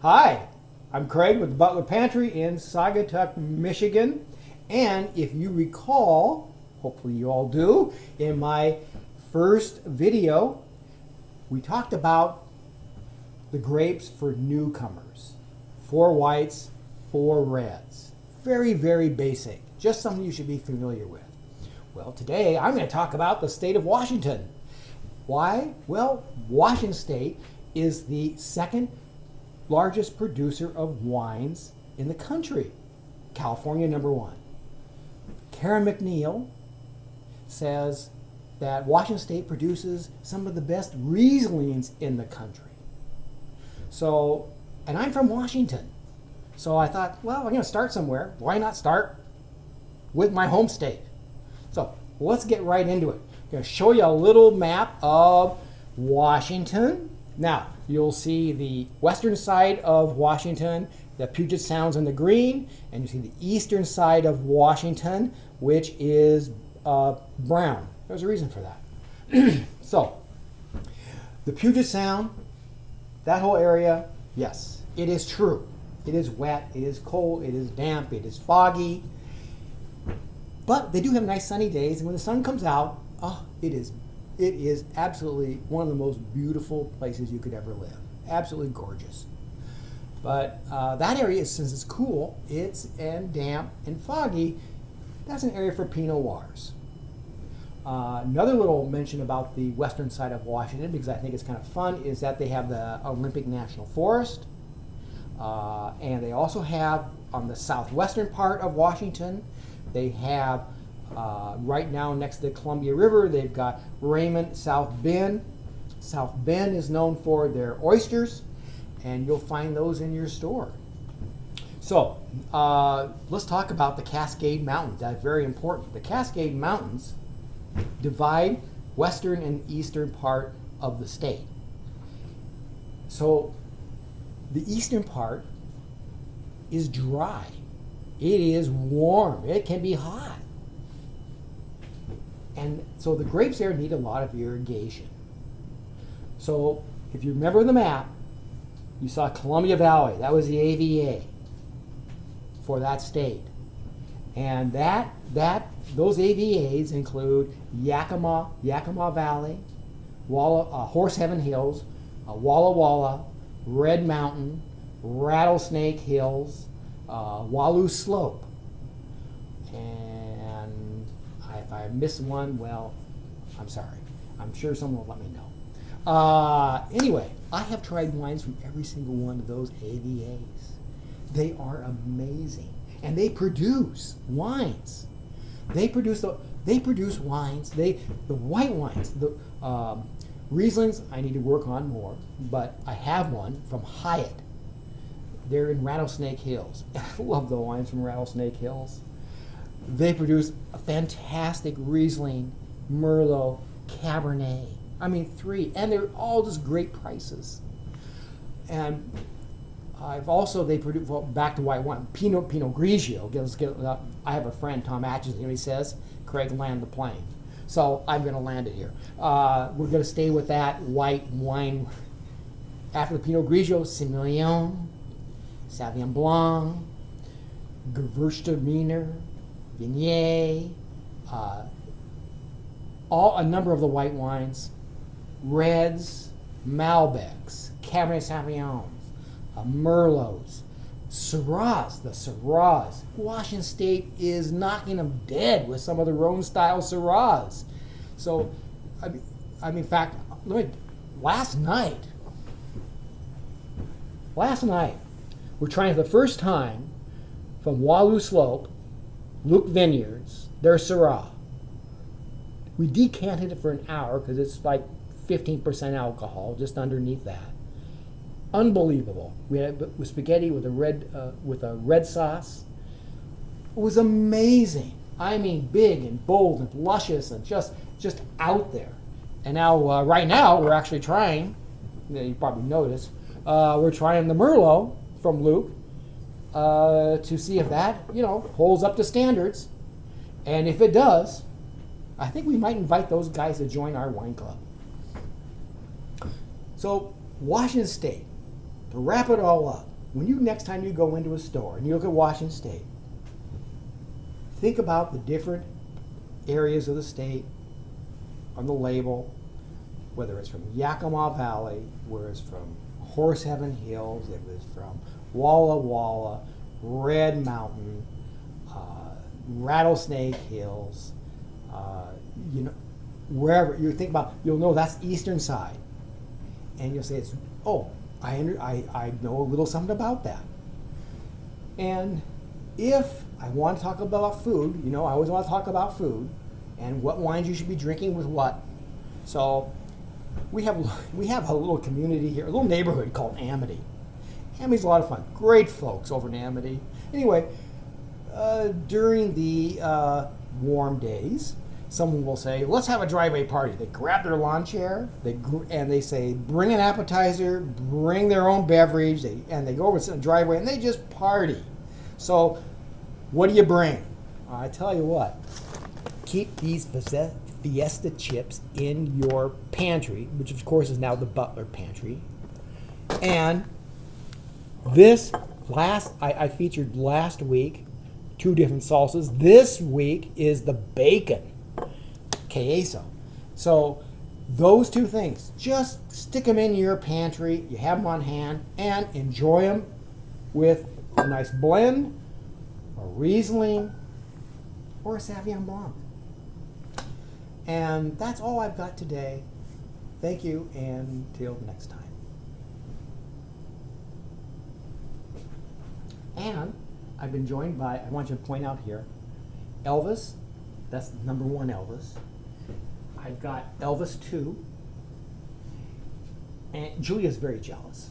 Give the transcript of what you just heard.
Hi, I'm Craig with the Butler Pantry in Saugatuck, Michigan. And if you recall, hopefully you all do, in my first video, we talked about the grapes for newcomers. 4 whites, 4 reds. Very, very basic. Just something you should be familiar with. Well, today I'm going to talk about the state of Washington. Why? Well, Washington State is the second largest producer of wines in the country. California, number 1. Karen McNeil says that Washington State produces some of the best Rieslings in the country. So, and I'm from Washington. So I thought, well, I'm going to start somewhere. Why not start with my home state? So let's get right into it. I'm going to show you a little map of Washington. Now, you'll see the western side of Washington, the Puget Sound's in the green, and you see the eastern side of Washington, which is brown. There's a reason for that. So, the Puget Sound, that whole area, yes, it is true. It is wet, it is cold, it is damp, it is foggy. But they do have nice sunny days, and when the sun comes out, it is absolutely one of the most beautiful places you could ever live. Absolutely gorgeous. But that area, since it's cool, and damp and foggy, that's an area for Pinot Noirs. Another little mention about the western side of Washington, because I think it's kind of fun, is that they have the Olympic National Forest. And they also have, on the southwestern part of Washington, they have right now next to the Columbia River, they've got Raymond South Bend. South Bend is known for their oysters, and you'll find those in your store. So let's talk about the Cascade Mountains. That's very important. The Cascade Mountains divide western and eastern part of the state. So the eastern part is dry. It is warm. It can be hot. And so the grapes there need a lot of irrigation. So if you remember the map, you saw Columbia Valley. That was the AVA for that state. And those AVAs include Yakima Valley, Horse Heaven Hills, Walla Walla, Red Mountain, Rattlesnake Hills, Wallow Slope. And if I miss one, well, I'm sorry. I'm sure someone will let me know. Anyway, I have tried wines from every single one of those AVAs. They are amazing. And they produce wines. They produce wines. The white wines, the Rieslings, I need to work on more, but I have one from Hyatt. They're in Rattlesnake Hills. I love the wines from Rattlesnake Hills. They produce a fantastic Riesling, Merlot, Cabernet. I mean, 3, and they're all just great prices. And they produce, well, back to white wine, Pinot Grigio. I have a friend, Tom Atchison, he says, Craig, land the plane. So I'm going to land it here. We're going to stay with that white wine. After the Pinot Grigio, Semillon, Sauvignon Blanc, Gewürztraminer, Viognier, a number of the white wines, reds, Malbecs, Cabernet Sauvignons, Merlots, Syrahs, the Syrahs. Washington State is knocking them dead with some of the Rhone-style Syrahs. So, in fact, last night, we're trying for the first time from Wallow Slope, Luke Vineyards, their Syrah. We decanted it for an hour because it's like 15% alcohol, just underneath that. Unbelievable. We had it with spaghetti with a red sauce. It was amazing. I mean, big and bold and luscious and just out there. And now, right now, we're actually trying. You probably noticed. We're trying the Merlot from Luke to see if that holds up to standards. And if it does, I think we might invite those guys to join our wine club. So, Washington State, to wrap it all up, when you next time you go into a store and you look at Washington State, think about the different areas of the state on the label, whether it's from Yakima Valley, where it's from Horse Heaven Hills, it was from Walla Walla, Red Mountain, Rattlesnake Hills, wherever you think about, you'll know that's eastern side, and you'll say it's I know a little something about that. And if I want to talk about food, I always want to talk about food and what wines you should be drinking with what. So we have a little community here, a little neighborhood called Amity. Amity's a lot of fun. Great folks over in Amity. Anyway, during the warm days, someone will say, let's have a driveway party. They grab their lawn chair, and they say, bring an appetizer, bring their own beverage, and they go over to the driveway, and they just party. So what do you bring? I tell you what, keep these Fiesta chips in your pantry, which of course is now the Butler Pantry. And this I featured last week 2 different salsas. This week is the bacon queso. So those 2 things, just stick them in your pantry. You have them on hand and enjoy them with a nice blend, a Riesling, or a Sauvignon Blanc. And that's all I've got today. Thank you, and till next time. And I've been joined by, I want you to point out here, Elvis. That's number 1 Elvis. I've got Elvis 2. And Julia's very jealous.